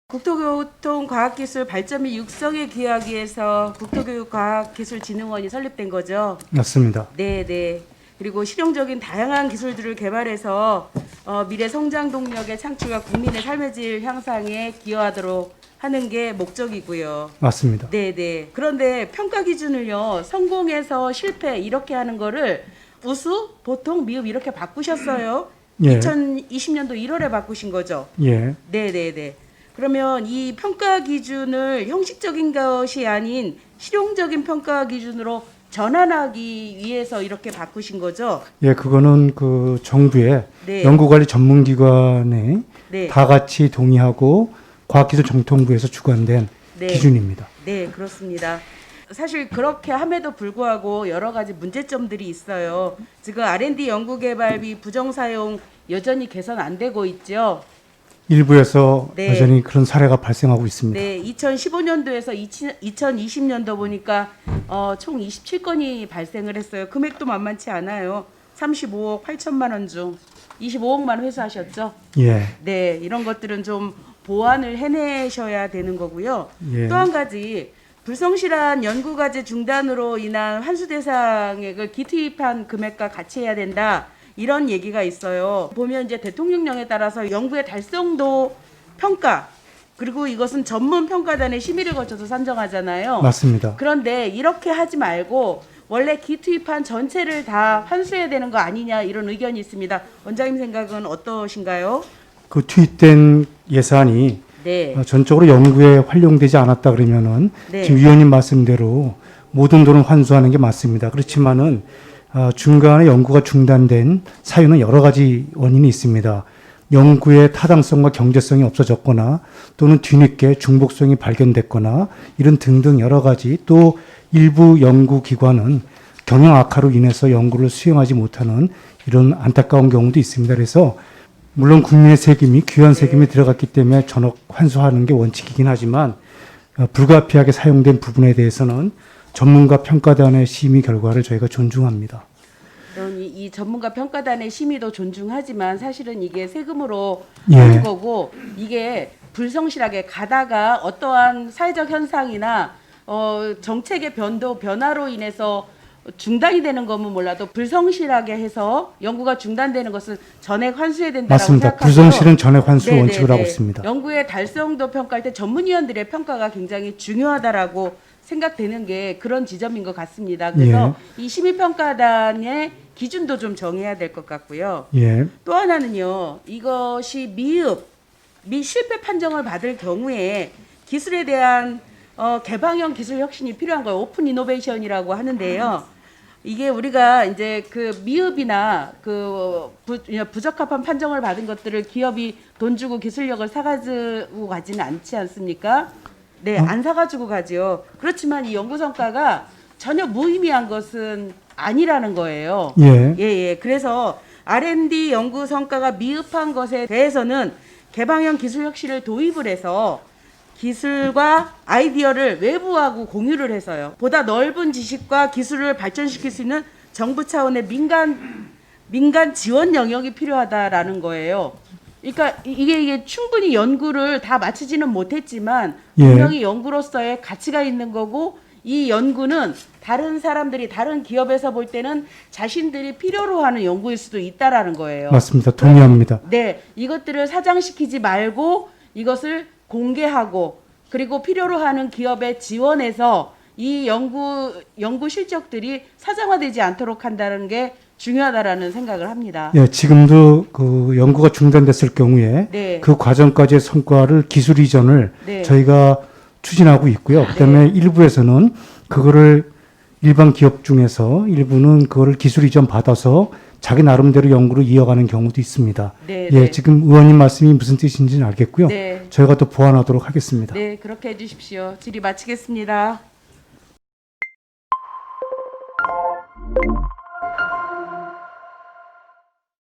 국토교통과학기술 발전 및 육성에 기여하기 위해서 국토교육과학기술진흥원이 설립된 거죠. 맞습니다. 네. 그리고 실용적인 다양한 기술들을 개발해서 미래 성장 동력의 창출과 국민의 삶의 질 향상에 기여하도록 하는 게 목적이고요. 맞습니다. 네. 그런데 평가 기준을요, 성공해서 실패 이렇게 하는 거를 우수, 보통, 미흡 이렇게 바꾸셨어요. 예. 2020년도 1월에 바꾸신 거죠. 예. 네. 그러면 이 평가 기준을 형식적인 것이 아닌 실용적인 평가 기준으로 전환하기 위해서 이렇게 바꾸신 거죠? 예, 그거는 그 정부의 네. 연구관리 전문기관에 네. 다 같이 동의하고 과학기술정통부에서 주관된 네. 기준입니다. 네, 그렇습니다. 사실 그렇게 함에도 불구하고 여러 가지 문제점들이 있어요. 지금 R&D 연구개발비 부정사용 여전히 개선 안 되고 있죠. 일부에서 네. 여전히 그런 사례가 발생하고 있습니다. 네, 2015년도에서 2020년도 보니까 총 27건이 발생을 했어요. 금액도 만만치 않아요. 35억 8천만 원 중 25억만 회수하셨죠? 예. 네, 이런 것들은 좀 보완을 해내셔야 되는 거고요. 예. 또 한 가지 불성실한 연구과제 중단으로 인한 환수 대상액을 기투입한 금액과 같이 해야 된다. 이런 얘기가 있어요. 보면 이제 대통령령에 따라서 연구의 달성도 평가, 그리고 이것은 전문 평가단의 심의를 거쳐서 산정하잖아요. 맞습니다. 그런데 이렇게 하지 말고 원래 기투입한 전체를 다 환수해야 되는 거 아니냐 이런 의견이 있습니다. 원장님 생각은 어떠신가요? 그 투입된 예산이 네. 전적으로 연구에 활용되지 않았다 그러면은 네. 지금 위원님 말씀대로 모든 돈을 환수하는 게 맞습니다. 그렇지만은 중간에 연구가 중단된 사유는 여러 가지 원인이 있습니다. 연구의 타당성과 경제성이 없어졌거나 또는 뒤늦게 중복성이 발견됐거나 이런 등등 여러 가지, 또 일부 연구기관은 경영 악화로 인해서 연구를 수행하지 못하는 이런 안타까운 경우도 있습니다. 그래서 물론 국민의 세금이, 귀한 세금이 들어갔기 때문에 전액 환수하는 게 원칙이긴 하지만 불가피하게 사용된 부분에 대해서는 전문가 평가단의 심의 결과를 저희가 존중합니다. 이 전문가 평가단의 심의도 존중하지만 사실은 이게 세금으로 예. 하는 거고, 이게 불성실하게 가다가 어떠한 사회적 현상이나 정책의 변화로 인해서 중단이 되는 거면 몰라도 불성실하게 해서 연구가 중단되는 것은 전액 환수해야 된다고 맞습니다. 생각하고요. 불성실은 전액 환수 원칙을 하고 있습니다. 연구의 달성도 평가할 때 전문위원들의 평가가 굉장히 중요하다라고 생각되는 게 그런 지점인 것 같습니다. 그래서 이 심의평가단의 기준도 좀 정해야 될 것 같고요. 예. 또 하나는요, 이것이 미 실패 판정을 받을 경우에 기술에 대한 개방형 기술 혁신이 필요한 거예요. 오픈 이노베이션이라고 하는데요. 이게 우리가 이제 그 미흡이나 그 부적합한 판정을 받은 것들을 기업이 돈 주고 기술력을 사가지고 가지는 않지 않습니까? 네, 안 사가지고 가죠. 그렇지만 이 연구 성과가 전혀 무의미한 것은 아니라는 거예요. 예. 그래서 R&D 연구 성과가 미흡한 것에 대해서는 개방형 기술 혁신을 도입을 해서 기술과 아이디어를 외부하고 공유를 해서요, 보다 넓은 지식과 기술을 발전시킬 수 있는 정부 차원의 민간 지원 영역이 필요하다라는 거예요. 그러니까 이게 충분히 연구를 다 마치지는 못했지만 분명히 연구로서의 가치가 있는 거고, 이 연구는 다른 사람들이, 다른 기업에서 볼 때는 자신들이 필요로 하는 연구일 수도 있다라는 거예요. 맞습니다. 동의합니다. 네, 이것들을 사장시키지 말고 이것을 공개하고, 그리고 필요로 하는 기업에 지원해서 이 연구 실적들이 사장화되지 않도록 한다는 게 중요하다라는 생각을 합니다. 예, 지금도 그 연구가 중단됐을 경우에 네. 그 과정까지의 성과를 기술 이전을 네. 저희가 추진하고 있고요. 그다음에 일부에서는 그거를 일반 기업 중에서 일부는 그거를 기술 이전 받아서 자기 나름대로 연구를 이어가는 경우도 있습니다. 네, 예, 네. 지금 의원님 말씀이 무슨 뜻인지는 알겠고요. 네. 저희가 또 보완하도록 하겠습니다. 네, 그렇게 해주십시오. 질의 마치겠습니다.